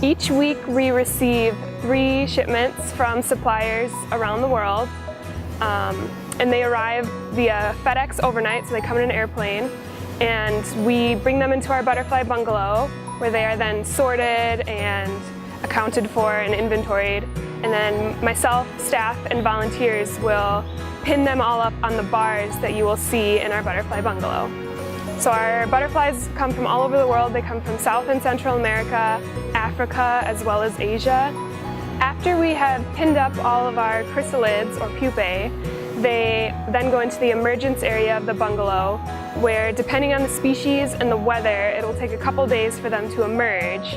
Each week we receive 3 shipments from suppliers around the world, and they arrive via FedEx overnight, so they come in an airplane, and we bring them into our butterfly bungalow where they are then sorted and accounted for and inventoried, and then myself, staff, and volunteers will pin them all up on the bars that you will see in our butterfly bungalow. So our butterflies come from all over the world. They come from South and Central America, Africa, as well as Asia. After we have pinned up all of our chrysalides, or pupae, they then go into the emergence area of the bungalow, where depending on the species and the weather, it will take a couple days for them to emerge.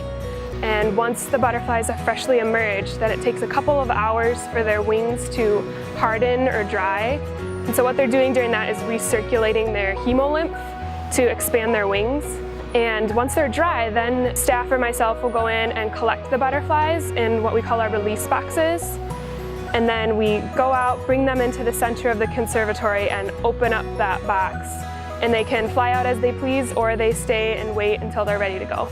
And once the butterflies have freshly emerged, then it takes a couple of hours for their wings to harden or dry. And so what they're doing during that is recirculating their hemolymph to expand their wings. And once they're dry, then staff or myself will go in and collect the butterflies in what we call our release boxes. And then we go out, bring them into the center of the conservatory and open up that box. And they can fly out as they please, or they stay and wait until they're ready to go.